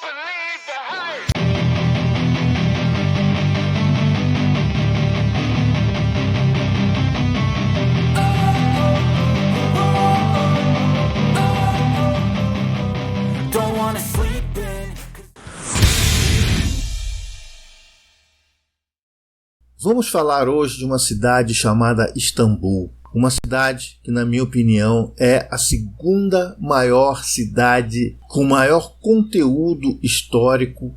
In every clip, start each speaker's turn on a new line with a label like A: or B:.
A: believe the hype.
B: Don't wanna sleep in.
C: Vamos falar hoje de uma cidade chamada Istambul. Uma cidade que, na minha opinião, é a segunda maior cidade com maior conteúdo histórico,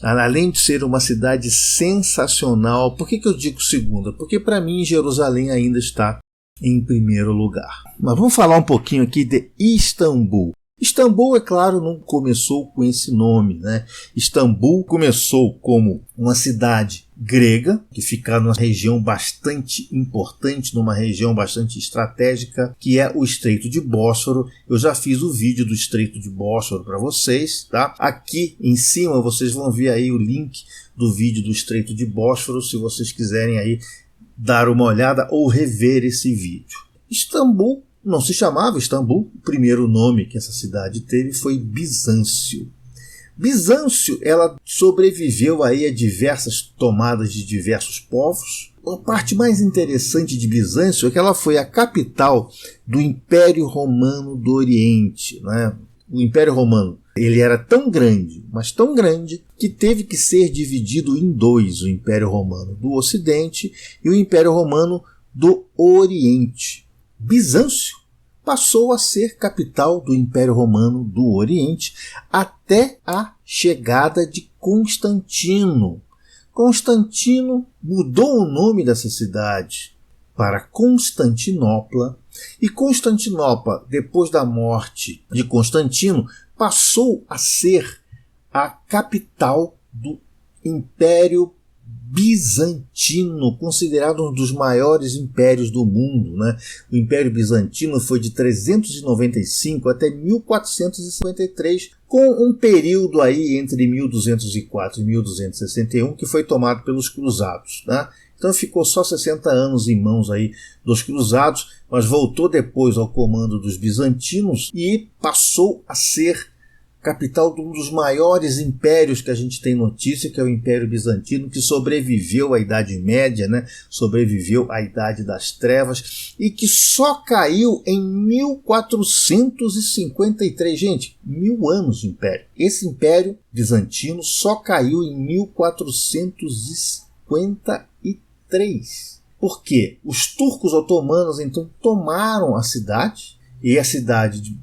C: além de ser uma cidade sensacional. Por que eu digo segunda? Porque, para mim, Jerusalém ainda está em primeiro lugar. Mas vamos falar um pouquinho aqui de Istambul. Istambul, é claro, não começou com esse nome, né? Istambul começou como uma cidade grega, que fica numa região bastante importante, numa região bastante estratégica, que é o Estreito de Bósforo. Eu já fiz o vídeo do Estreito de Bósforo para vocês, tá? Aqui em cima vocês vão ver aí o link do vídeo do Estreito de Bósforo, se vocês quiserem aí dar uma olhada ou rever esse vídeo. Istambul não se chamava Istambul, o primeiro nome que essa cidade teve foi Bizâncio. Bizâncio, ela sobreviveu aí a diversas tomadas de diversos povos. A parte mais interessante de Bizâncio é que ela foi a capital do Império Romano do Oriente, né? O Império Romano, ele era tão grande, mas tão grande, que teve que ser dividido em dois, o Império Romano do Ocidente e o Império Romano do Oriente. Bizâncio passou a ser capital do Império Romano do Oriente até a chegada de Constantino. Constantino mudou o nome dessa cidade para Constantinopla, e Constantinopla, depois da morte de Constantino, passou a ser a capital do Império Bizantino, considerado um dos maiores impérios do mundo, né? O Império Bizantino foi de 395 até 1453, com um período aí entre 1204 e 1261 que foi tomado pelos cruzados, né? Então ficou só 60 anos em mãos aí dos cruzados, mas voltou depois ao comando dos bizantinos e passou a ser capital de um dos maiores impérios que a gente tem notícia, que é o Império Bizantino, que sobreviveu à Idade Média, né? Sobreviveu à Idade das Trevas, e que só caiu em 1453. Gente, 1000 anos de império. Esse Império Bizantino só caiu em 1453. Por quê? Os turcos otomanos, então, tomaram a cidade, e a cidade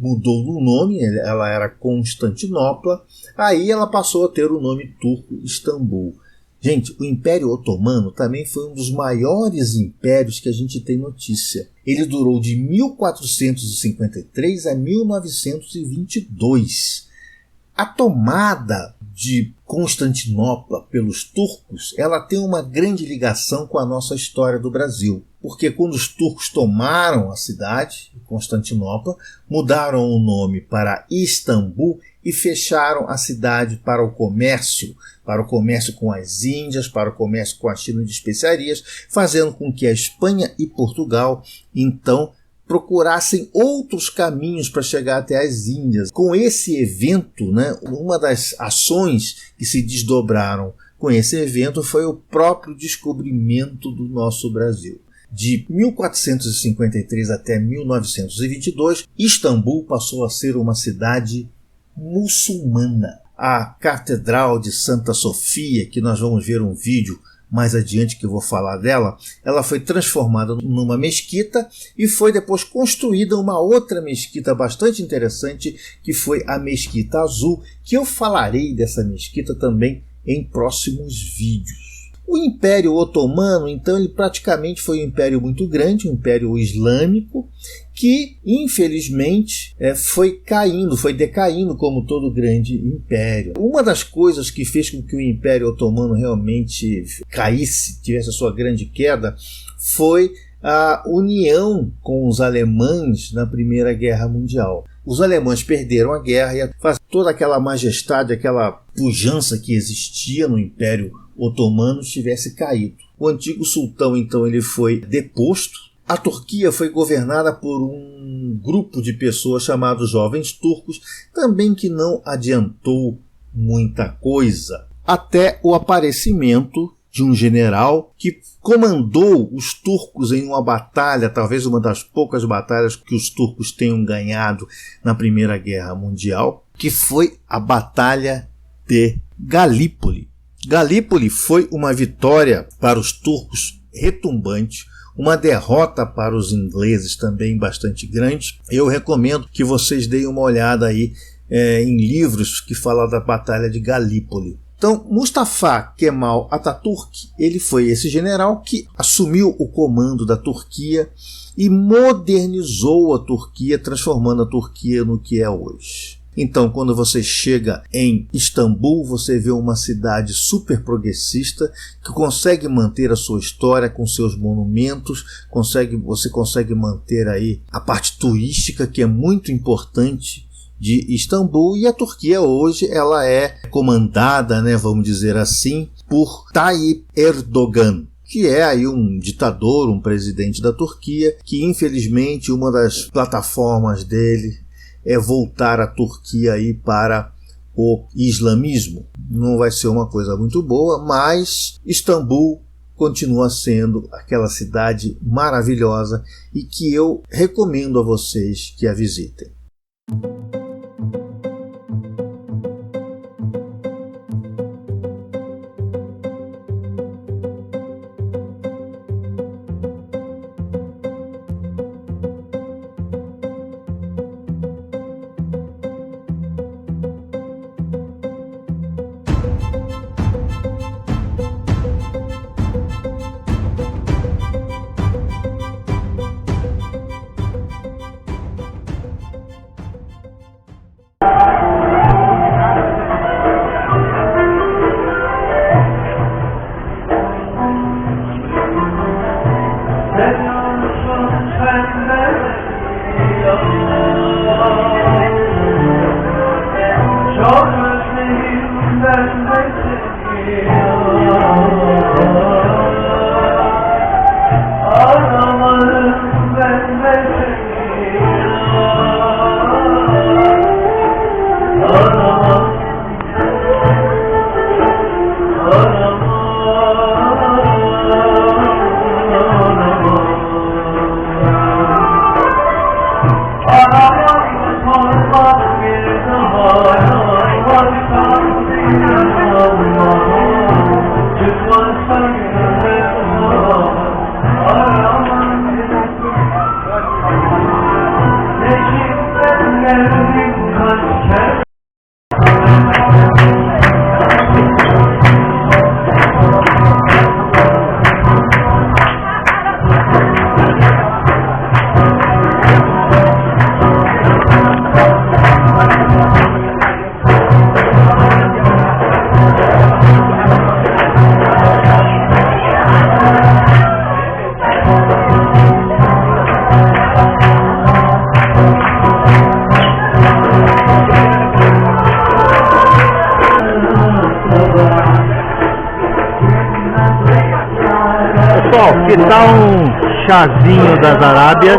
C: mudou o nome, ela era Constantinopla, aí ela passou a ter o nome turco Istambul. Gente, o Império Otomano também foi um dos maiores impérios que a gente tem notícia. Ele durou de 1453 a 1922. A tomada de Constantinopla pelos turcos, ela tem uma grande ligação com a nossa história do Brasil. Porque quando os turcos tomaram a cidade, Constantinopla, mudaram o nome para Istambul e fecharam a cidade para o comércio com as Índias, para o comércio com a China de especiarias, fazendo com que a Espanha e Portugal, então, procurassem outros caminhos para chegar até as Índias. Com esse evento, né, uma das ações que se desdobraram com esse evento foi o próprio descobrimento do nosso Brasil. De 1453 até 1922, Istambul passou a ser uma cidade muçulmana. A Catedral de Santa Sofia, que nós vamos ver um vídeo mais adiante que eu vou falar dela, ela foi transformada numa mesquita e foi depois construída uma outra mesquita bastante interessante, que foi a Mesquita Azul, que eu falarei dessa mesquita também em próximos vídeos. O Império Otomano, então, ele praticamente foi um império muito grande, um império islâmico, que, infelizmente, foi decaindo como todo grande império. Uma das coisas que fez com que o Império Otomano realmente caísse, tivesse a sua grande queda, foi a união com os alemães na Primeira Guerra Mundial. Os alemães perderam a guerra e toda aquela majestade, aquela pujança que existia no Império Otomano tivesse caído. O antigo sultão, então, ele foi deposto. A Turquia foi governada por um grupo de pessoas chamados Jovens Turcos, também que não adiantou muita coisa, até o aparecimento de um general que comandou os turcos em uma batalha, talvez uma das poucas batalhas que os turcos tenham ganhado na Primeira Guerra Mundial, que foi a Batalha de Galípoli. Galípoli foi uma vitória para os turcos retumbante, uma derrota para os ingleses também bastante grande. Eu recomendo que vocês deem uma olhada aí em livros que falam da Batalha de Galípoli. Então, Mustafa Kemal Atatürk, ele foi esse general que assumiu o comando da Turquia e modernizou a Turquia, transformando a Turquia no que é hoje. Então, quando você chega em Istambul, você vê uma cidade super progressista que consegue manter a sua história com seus monumentos, você consegue manter aí a parte turística, que é muito importante de Istambul, e a Turquia hoje ela é comandada, vamos dizer assim, por Tayyip Erdogan, que é aí um ditador, um presidente da Turquia, que infelizmente uma das plataformas dele é voltar a Turquia aí para o islamismo. Não vai ser uma coisa muito boa, mas Istambul continua sendo aquela cidade maravilhosa e que eu recomendo a vocês que a visitem.
B: Pessoal, que tal um chazinho das Arábias?